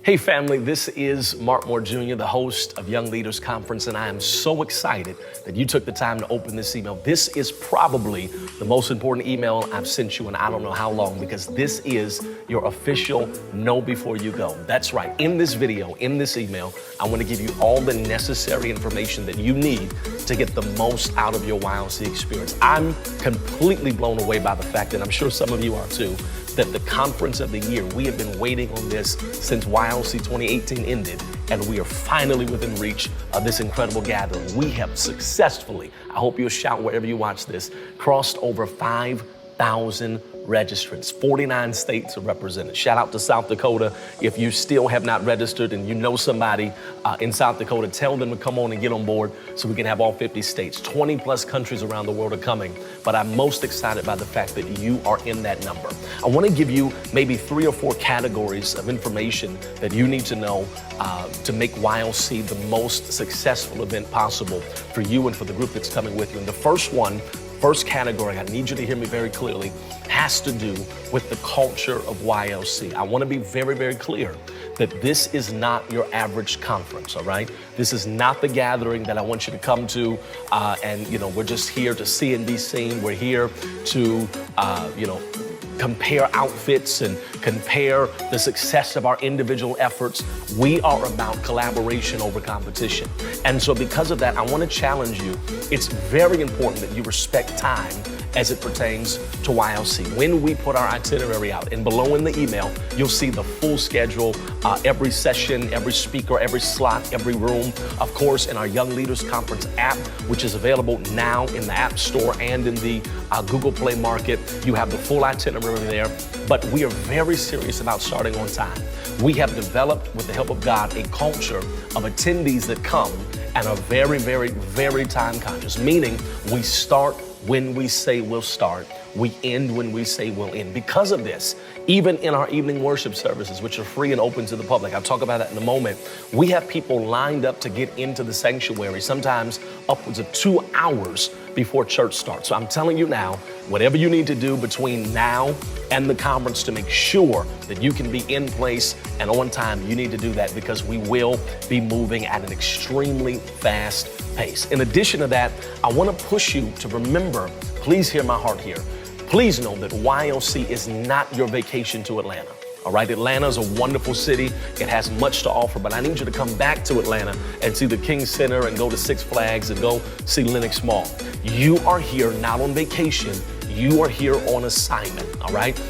Hey family, this is Mark Moore Jr., the host of Young Leaders Conference, and I am so excited that you took the time to open this email. This is probably the most important email I've sent you in I don't know how long, because this is your official know before you go. That's right. In this video, in this email, I want to give you all the necessary information that you need to get the most out of your YLC experience. I'm completely blown away by the fact, and I'm sure some of you are too, that the conference of the year, we have been waiting on this since YLC 2018 ended, and we are finally within reach of this incredible gathering. We have successfully, I hope you'll shout wherever you watch this, crossed over 5,000 registrants. 49 states are represented. Shout out to South Dakota. If you still have not registered and you know somebody in South Dakota, tell them to come on and get on board so we can have all 50 states. 20 plus countries around the world are coming, but I'm most excited by the fact that you are in that number. I want to give you maybe 3 or 4 categories of information that you need to know to make YLC the most successful event possible for you and for the group that's coming with you. And the first category, I need you to hear me very clearly, has to do with the culture of YLC. I want to be very, very clear that this is not your average conference, all right? This is not the gathering that I want you to come to and, we're just here to see and be seen. We're here to, compare outfits and compare the success of our individual efforts. We are about collaboration over competition. And so because of that, I want to challenge you. It's very important that you respect time as it pertains to YLC. When we put our itinerary out, and below in the email, you'll see the full schedule, every session, every speaker, every slot, every room. Of course, in our Young Leaders Conference app, which is available now in the App Store and in the Google Play Market, you have the full itinerary there. But we are very serious about starting on time. We have developed, with the help of God, a culture of attendees that come and are very, very, very time conscious, meaning we start when we say we'll start, we end when we say we'll end. Because of this, even in our evening worship services, which are free and open to the public, I'll talk about that in a moment, we have people lined up to get into the sanctuary, sometimes upwards of 2 hours before church starts. So I'm telling you now, whatever you need to do between now and the conference to make sure that you can be in place and on time, you need to do that, because we will be moving at an extremely fast pace. In addition to that, I want to push you to remember, please hear my heart here. Please know that YLC is not your vacation to Atlanta. All right, Atlanta is a wonderful city. It has much to offer, but I need you to come back to Atlanta and see the King Center and go to Six Flags and go see Lenox Mall. You are here not on vacation. You are here on assignment, all right?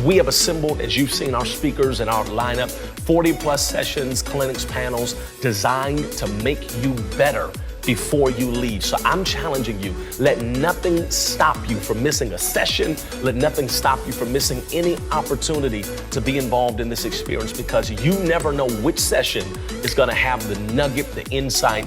We have assembled, as you've seen our speakers and our lineup, 40 plus sessions, clinics, panels designed to make you better before you leave. So I'm challenging you, let nothing stop you from missing a session. Let nothing stop you from missing any opportunity to be involved in this experience, because you never know which session is gonna have the nugget, the insight,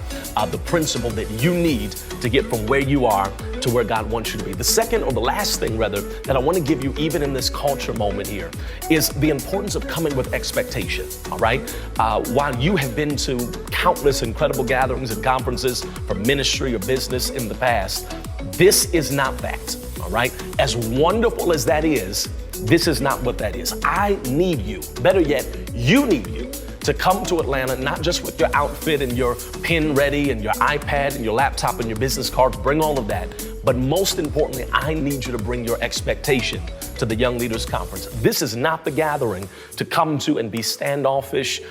the principle that you need to get from where you are to where God wants you to be. The second, or the last thing rather, that I want to give you even in this culture moment here is the importance of coming with expectation, all right? While you have been to countless incredible gatherings and conferences for ministry or business in the past, this is not that, all right? As wonderful as that is, this is not what that is. I need you, better yet, you need you to come to Atlanta, not just with your outfit and your pen ready and your iPad and your laptop and your business cards, bring all of that. But most importantly, I need you to bring your expectation to the Young Leaders Conference. This is not the gathering to come to and be standoffish,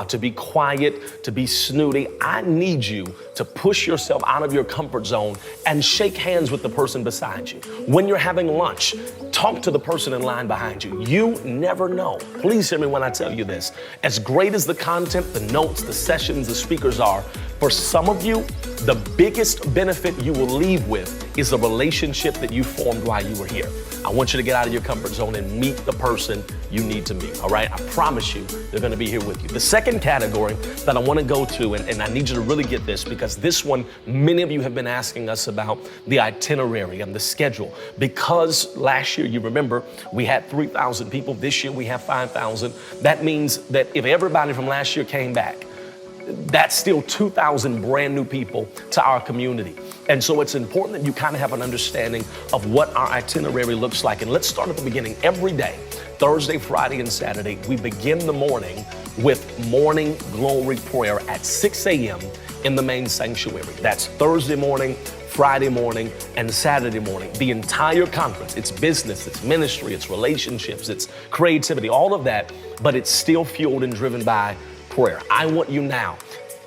to be quiet, to be snooty. I need you to push yourself out of your comfort zone and shake hands with the person beside you. When you're having lunch, talk to the person in line behind you. You never know. Please hear me when I tell you this. As great as the content, the notes, the sessions, the speakers are, for some of you, the biggest benefit you will leave with is a relationship that you formed while you were here. I want you to get out of your comfort zone and meet the person you need to meet, all right? I promise you, they're gonna be here with you. The second category that I wanna go to, and I need you to really get this, because this one, many of you have been asking us about the itinerary and the schedule. Because last year, you remember, we had 3,000 people. This year, we have 5,000. That means that if everybody from last year came back, that's still 2,000 brand new people to our community. And so it's important that you kind of have an understanding of what our itinerary looks like. And let's start at the beginning. Every day, Thursday, Friday, and Saturday, we begin the morning with morning glory prayer at 6 a.m. in the main sanctuary. That's Thursday morning, Friday morning, and Saturday morning. The entire conference, it's business, it's ministry, it's relationships, it's creativity, all of that, but it's still fueled and driven by prayer. I want you now,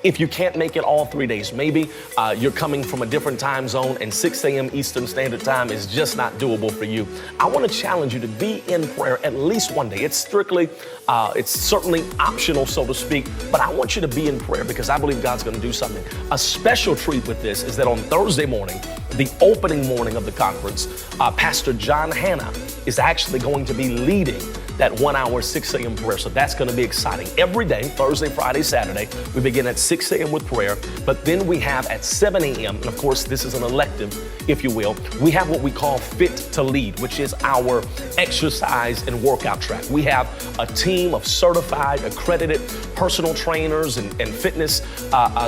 if you can't make it all 3 days, maybe you're coming from a different time zone and 6 a.m. Eastern Standard Time is just not doable for you. I want to challenge you to be in prayer at least one day. It's certainly optional, so to speak, but I want you to be in prayer because I believe God's going to do something. A special treat with this is that on Thursday morning, the opening morning of the conference, Pastor John Hanna is actually going to be leading that 1 hour, 6 a.m. prayer. So that's going to be exciting. Every day, Thursday, Friday, Saturday, we begin at 6 a.m. with prayer, but then we have at 7 a.m., and of course, this is an elective, if you will, we have what we call Fit to Lead, which is our exercise and workout track. We have a team of certified, accredited personal trainers and fitness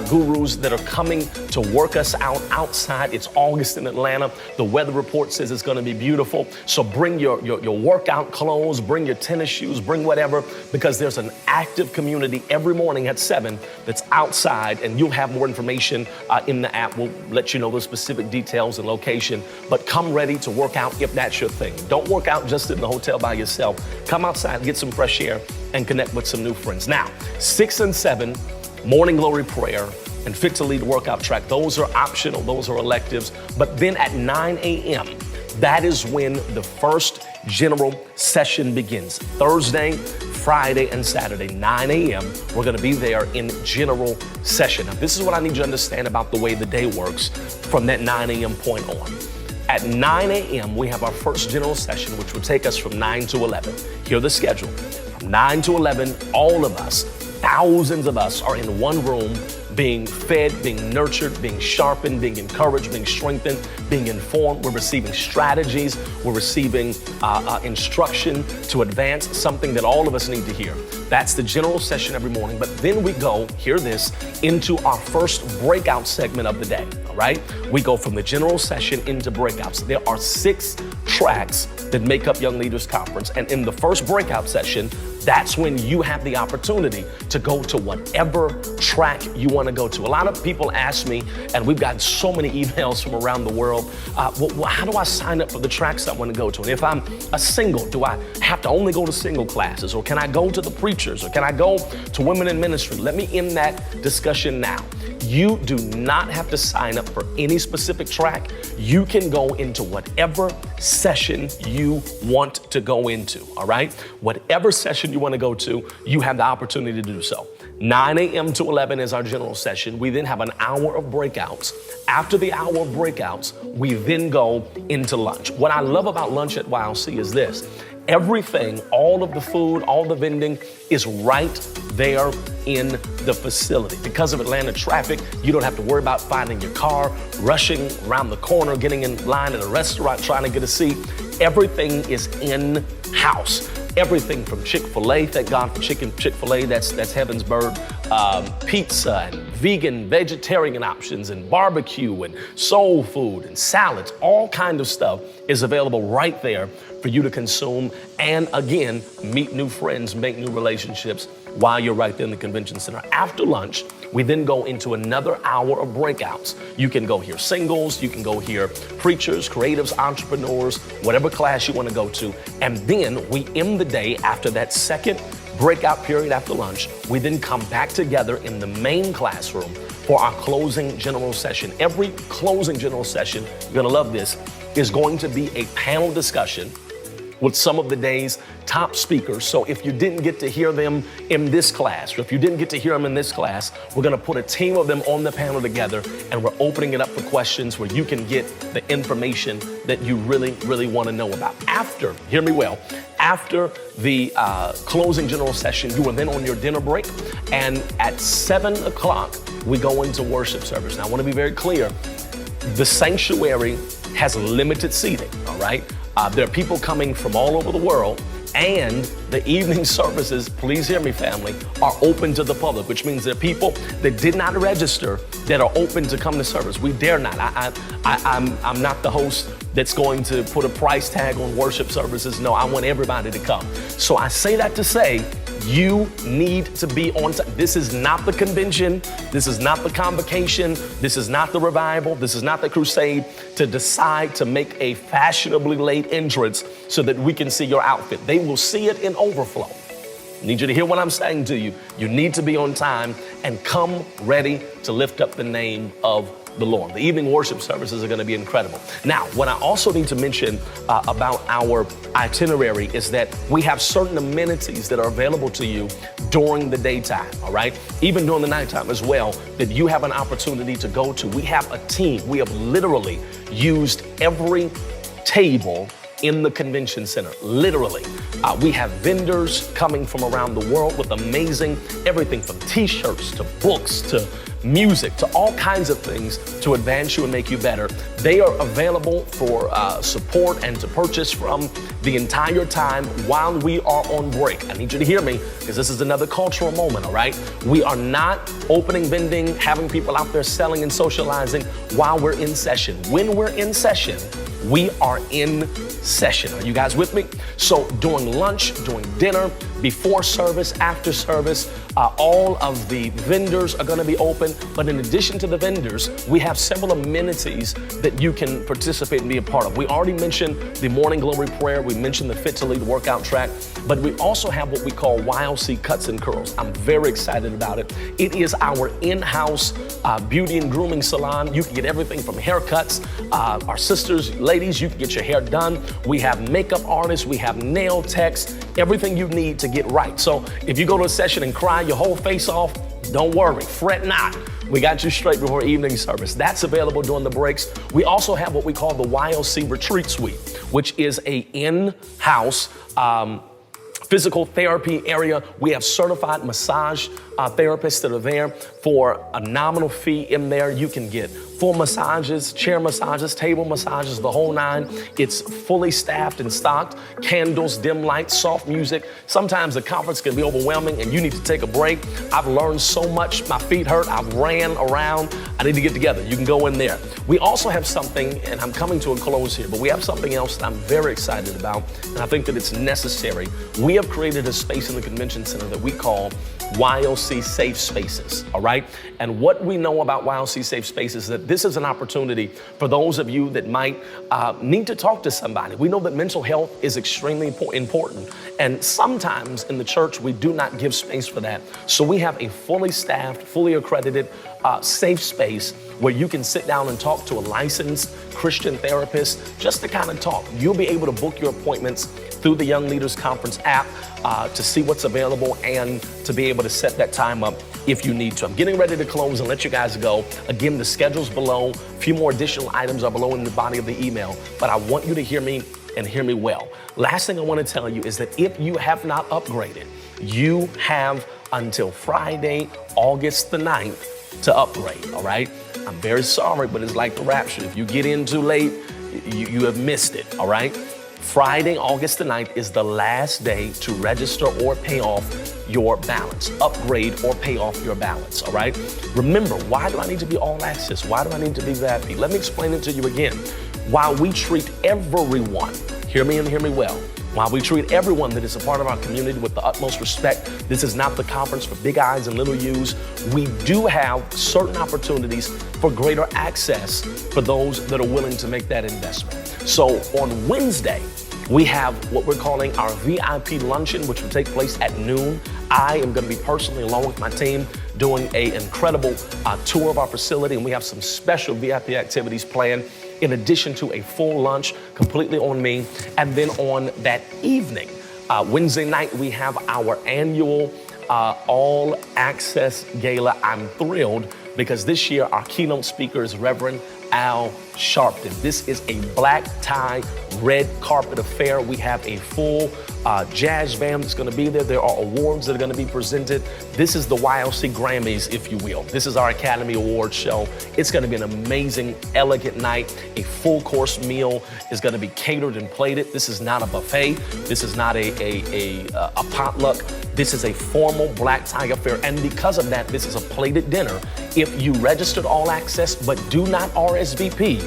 gurus that are coming to work us out outside. It's August in Atlanta. The weather report says it's going to be beautiful. So bring your workout clothes, bring your tennis shoes, bring whatever, because there's an active community every morning at 7 that's outside, and you'll have more information in the app. We'll let you know the specific details and location, but come ready to work out if that's your thing. Don't work out just in the hotel by yourself. Come outside, get some fresh air, and connect with some new friends. Now, 6 and 7, morning glory prayer and Fit to Lead workout track, those are optional, those are electives. But then at 9 a.m., that is when the first general session begins. Thursday, Friday, and Saturday, 9 a.m., we're going to be there in general session. Now, this is what I need you to understand about the way the day works from that 9 a.m. point on. At 9 a.m., we have our first general session, which will take us from 9 to 11. Here's the schedule. From 9 to 11, all of us, thousands of us, are in one room being fed, being nurtured, being sharpened, being encouraged, being strengthened, being informed. We're receiving strategies. We're receiving instruction to advance something that all of us need to hear. That's the general session every morning. But then we go, hear this, into our first breakout segment of the day, all right? We go from the general session into breakouts. There are 6 tracks that make up Young Leaders Conference. And in the first breakout session, that's when you have the opportunity to go to whatever track you want to go to. A lot of people ask me, and we've gotten so many emails from around the world, well, how do I sign up for the tracks I want to go to? And if I'm a single, do I have to only go to single classes? Or can I go to the preachers? Or can I go to women in ministry? Let me end that discussion now. You do not have to sign up for any specific track. You can go into whatever session you want to go into, all right? Whatever session you want to go to, you have the opportunity to do so. 9 a.m. to 11 is our general session. We then have an hour of breakouts. After the hour of breakouts, we then go into lunch. What I love about lunch at YLC is this. Everything, all of the food, all the vending is right there in the facility. Because of Atlanta traffic, you don't have to worry about finding your car, rushing around the corner, getting in line at a restaurant, trying to get a seat. Everything is in-house. Everything from Chick-fil-A, thank God for Chick-fil-A, that's heaven's bird, pizza and vegan, vegetarian options and barbecue and soul food and salads, all kind of stuff is available right there for you to consume and again, meet new friends, make new relationships while you're right there in the convention center. After lunch, we then go into another hour of breakouts. You can go hear singles, you can go hear preachers, creatives, entrepreneurs, whatever class you want to go to. And then we end the day after that second breakout period after lunch. We then come back together in the main classroom for our closing general session. Every closing general session, you're going to love this, is going to be a panel discussion with some of the day's top speakers. So if you didn't get to hear them in this class, or if you didn't get to hear them in this class, we're gonna put a team of them on the panel together, and we're opening it up for questions where you can get the information that you really, really wanna know about. After, hear me well, after the closing general session, you are then on your dinner break, and at 7 o'clock, we go into worship service. Now, I wanna be very clear, the sanctuary has limited seating, all right? There are people coming from all over the world, and the evening services, please hear me family, are open to the public, which means there are people that did not register that are open to come to service. We dare not. I'm not the host that's going to put a price tag on worship services. No, I want everybody to come. So I say that to say, You need to be on time. This is not the convention. This is not the convocation. This is not the revival. This is not the crusade to decide to make a fashionably late entrance so that we can see your outfit. They will see it in overflow. I need you to hear what I'm saying to you. You need to be on time and come ready to lift up the name of the Lord. The evening worship services are going to be incredible. Now, what I also need to mention about our itinerary is that we have certain amenities that are available to you during the daytime, all right? Even during the nighttime as well, that you have an opportunity to go to. We have a team. We have literally used every table in the convention center, literally. We have vendors coming from around the world with amazing everything from t-shirts to books to music to all kinds of things to advance you and make you better. They are available for support and to purchase from the entire time while we are on break. I need you to hear me because this is another cultural moment, all right? We are not opening vending, having people out there selling and socializing while we're in session. When we're in session, we are in session. Are you guys with me? So during lunch, during dinner, before service, after service, all of the vendors are going to be open. But in addition to the vendors, we have several amenities that you can participate and be a part of. We already mentioned the morning glory prayer. We mentioned the Fit to Lead workout track, but we also have what we call YLC cuts and curls. I'm very excited about it. It is our in-house beauty and grooming salon. You can get everything from haircuts. Our sisters, ladies, you can get your hair done. We have makeup artists. We have nail techs, everything you need to get right. So if you go to a session and cry your whole face off, don't worry, fret not. We got you straight before evening service. That's available during the breaks. We also have what we call the YLC Retreat Suite, which is a in-house physical therapy area. We have certified massage therapists that are there for a nominal fee in there. You can get full massages, chair massages, table massages, the whole nine. It's fully staffed and stocked. Candles, dim lights, soft music. Sometimes the conference can be overwhelming and you need to take a break. I've learned so much. My feet hurt. I've ran around. I need to get together. You can go in there. We also have something, and I'm coming to a close here, but we have something else that I'm very excited about, and I think that it's necessary. We have created a space in the convention center that we call YLC Safe Spaces, all right? And what we know about YLC Safe Spaces is that this is an opportunity for those of you that might need to talk to somebody. We know that mental health is extremely important, and sometimes in the church, we do not give space for that. So we have a fully staffed, fully accredited, safe space where you can sit down and talk to a licensed Christian therapist just to kind of talk. You'll be able to book your appointments through the Young Leaders Conference app to see what's available and to be able to set that time up if you need to. I'm getting ready to close and let you guys go. Again, the schedule's below. A few more additional items are below in the body of the email, but I want you to hear me and hear me well. Last thing I want to tell you is that if you have not upgraded, you have until Friday, August the 9th to upgrade, all right? I'm very sorry, but it's like the rapture. If you get in too late, you have missed it, all right? Friday, August the 9th is the last day to register or pay off your balance, upgrade or pay off your balance, all right? Remember, why do I need to be all access? Why do I need to be VIP? Let me explain it to you again. While we treat everyone, hear me and hear me well, while we treat everyone that is a part of our community with the utmost respect, this is not the conference for big eyes and little U's. We do have certain opportunities for greater access for those that are willing to make that investment. So on Wednesday, we have what we're calling our VIP luncheon, which will take place at noon. I am going to be personally, along with my team, doing an incredible tour of our facility, and we have some special VIP activities planned in addition to a full lunch completely on me. And then on that evening, Wednesday night, we have our annual all access gala. I'm thrilled because this year our keynote speaker is Reverend Al Sharpton. This is a black tie, red carpet affair. We have a full jazz band that's going to be there. There are awards that are going to be presented. This is the YLC Grammys, if you will. This is our Academy Awards show. It's going to be an amazing, elegant night. A full course meal is going to be catered and plated. This is not a buffet. This is not a potluck. This is a formal black tie affair. And because of that, this is a plated dinner. If you registered all access but do not RSVP,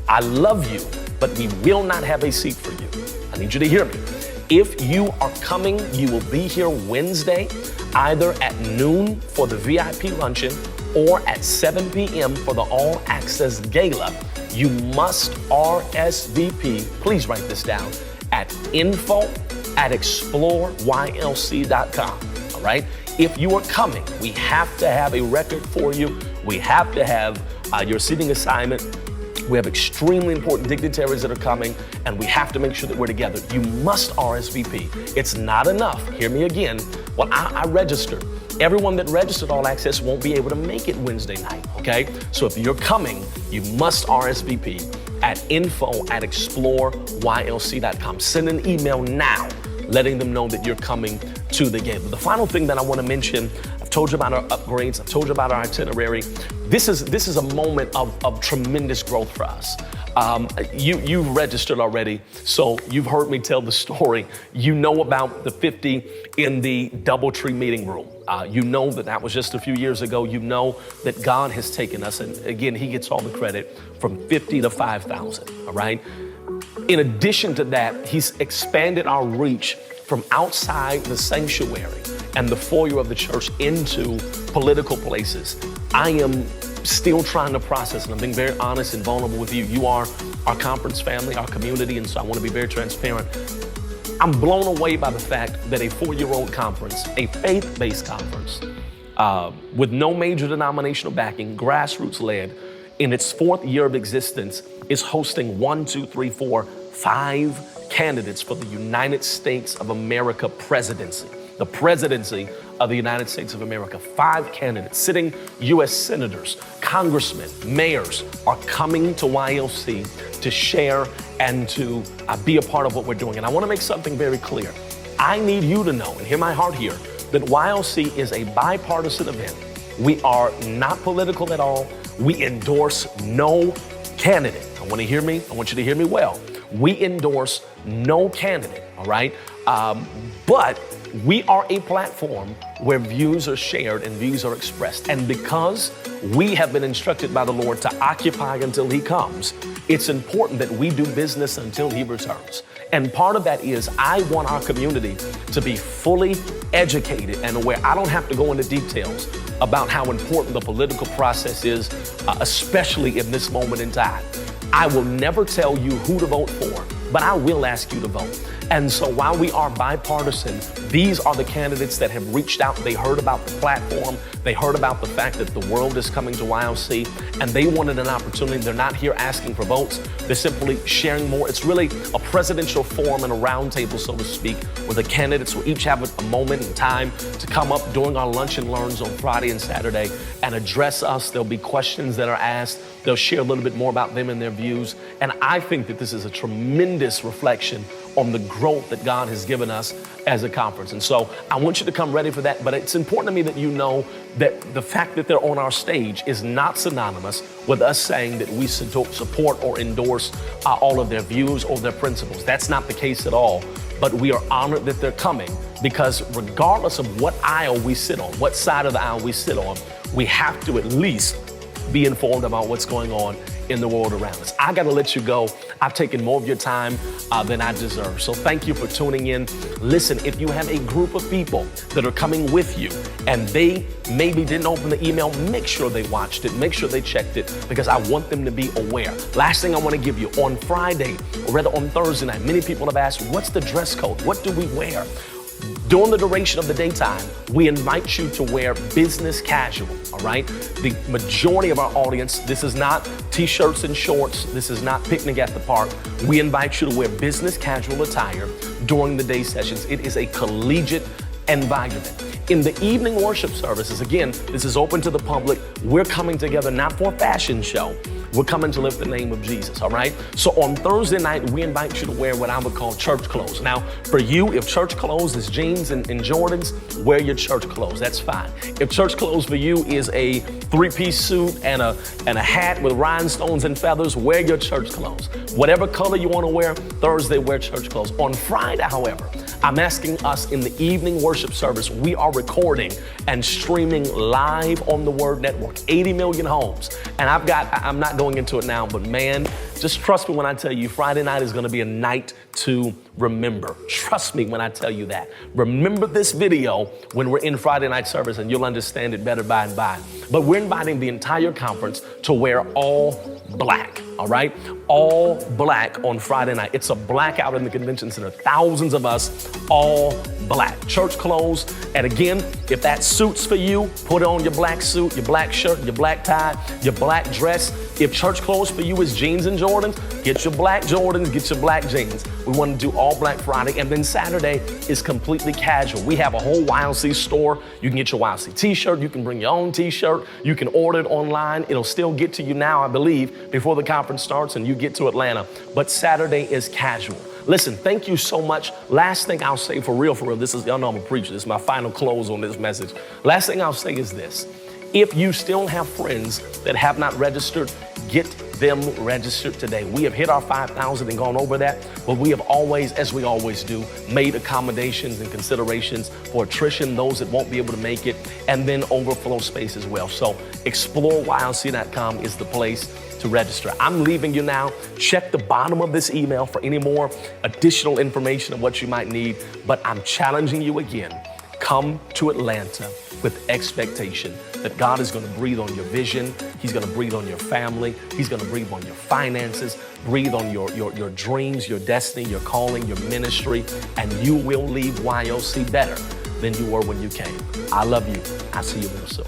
I love you, but we will not have a seat for you. I need you to hear me. If you are coming, you will be here Wednesday, either at noon for the VIP luncheon or at 7 p.m. for the All Access Gala. You must RSVP, please write this down, at info@exploreylc.com, all right? If you are coming, we have to have a record for you. We have to have your seating assignment. We have extremely important dignitaries that are coming, and we have to make sure that we're together. You must RSVP. It's not enough. Hear me again. Well, I registered. Everyone that registered All Access won't be able to make it Wednesday night, okay? So if you're coming, you must RSVP at info@exploreylc.com. Send an email now letting them know that you're coming to the gala. The final thing that I want to mention, I've told you about our upgrades, I've told you about our itinerary. This is a moment of tremendous growth for us. You've registered already, so you've heard me tell the story. You know about the 50 in the DoubleTree meeting room. You know that was just a few years ago. You know that God has taken us, and again, He gets all the credit, from 50 to 5,000, all right? In addition to that, He's expanded our reach from outside the sanctuary and the foyer of the church into political places. I am still trying to process, and I'm being very honest and vulnerable with you. You are our conference family, our community, and so I want to be very transparent. I'm blown away by the fact that a 4-year-old conference, a faith-based conference, with no major denominational backing, grassroots-led, in its 4th year of existence, is hosting 5 candidates for the United States of America presidency. The presidency of the United States of America. 5 candidates, sitting U.S. senators, congressmen, mayors are coming to YLC to share and to be a part of what we're doing. And I want to make something very clear. I need you to know, and hear my heart here, that YLC is a bipartisan event. We are not political at all. We endorse no candidate. I want you to hear me well. We endorse no candidate, all right? But we are a platform where views are shared and views are expressed. And because we have been instructed by the Lord to occupy until He comes, it's important that we do business until He returns. And part of that is I want our community to be fully educated and aware. I don't have to go into details about how important the political process is, especially in this moment in time. I will never tell you who to vote for, but I will ask you to vote. And so while we are bipartisan, these are the candidates that have reached out. They heard about the platform. They heard about the fact that the world is coming to YLC, and they wanted an opportunity. They're not here asking for votes. They're simply sharing more. It's really a presidential forum and a roundtable, so to speak, where the candidates will each have a moment in time to come up during our lunch and learns on Friday and Saturday and address us. There'll be questions that are asked. They'll share a little bit more about them and their views. And I think that this is a tremendous reflection on the growth that God has given us as a conference. And so I want you to come ready for that. But it's important to me that you know that the fact that they're on our stage is not synonymous with us saying that we support or endorse all of their views or their principles. That's not the case at all. But we are honored that they're coming, because regardless of what aisle we sit on, what side of the aisle we sit on, we have to at least be informed about what's going on in the world around us. I got to let you go. I've taken more of your time than I deserve. So thank you for tuning in. Listen, if you have a group of people that are coming with you and they maybe didn't open the email, make sure they watched it. Make sure they checked it, because I want them to be aware. Last thing I want to give you, on Friday, or rather on Thursday night, many people have asked, what's the dress code? What do we wear? During the duration of the daytime, we invite you to wear business casual, all right? The majority of our audience, this is not t-shirts and shorts. This is not picnic at the park. We invite you to wear business casual attire during the day sessions. It is a collegiate environment. In the evening worship services, again, this is open to the public. We're coming together not for a fashion show. We're coming to lift the name of Jesus, all right? So on Thursday night, we invite you to wear what I would call church clothes. Now, for you, if church clothes is jeans and Jordans, wear your church clothes. That's fine. If church clothes for you is a 3-piece suit and a hat with rhinestones and feathers, wear your church clothes. Whatever color you want to wear, Thursday, wear church clothes. On Friday, however, I'm asking us in the evening worship service, we are recording and streaming live on the Word Network, 80 million homes. And I'm not going into it now, but man, Just trust me when I tell you Friday night is gonna be a night to remember. Trust me when I tell you that. Remember this video when we're in Friday night service and you'll understand it better by and by. But we're inviting the entire conference to wear all black, all right? All black on Friday night. It's a blackout in the convention center. Thousands of us, all black. Church clothes. And again, if that suits for you, put on your black suit, your black shirt, your black tie, your black dress. If church clothes for you is jeans and Jordans, get your black Jordans, get your black jeans. We want to do all Black Friday. And then Saturday is completely casual. We have a whole YLC store. You can get your YLC t-shirt. You can bring your own t-shirt. You can order it online. It'll still get to you now, I believe, before the conference starts and you get to Atlanta. But Saturday is casual. Listen, thank you so much. Last thing I'll say for real, this is, y'all know I'm a preacher. This is my final close on this message. Last thing I'll say is this. If you still have friends that have not registered, get them registered today. We have hit our 5,000 and gone over that, but we have always, as we always do, made accommodations and considerations for attrition, those that won't be able to make it, and then overflow space as well. So exploreylc.com is the place to register. I'm leaving you now. Check the bottom of this email for any more additional information on what you might need, but I'm challenging you again. Come to Atlanta with expectation that God is going to breathe on your vision. He's going to breathe on your family. He's going to breathe on your finances, breathe on your dreams, your destiny, your calling, your ministry, and you will leave YLC better than you were when you came. I love you. I'll see you real soon.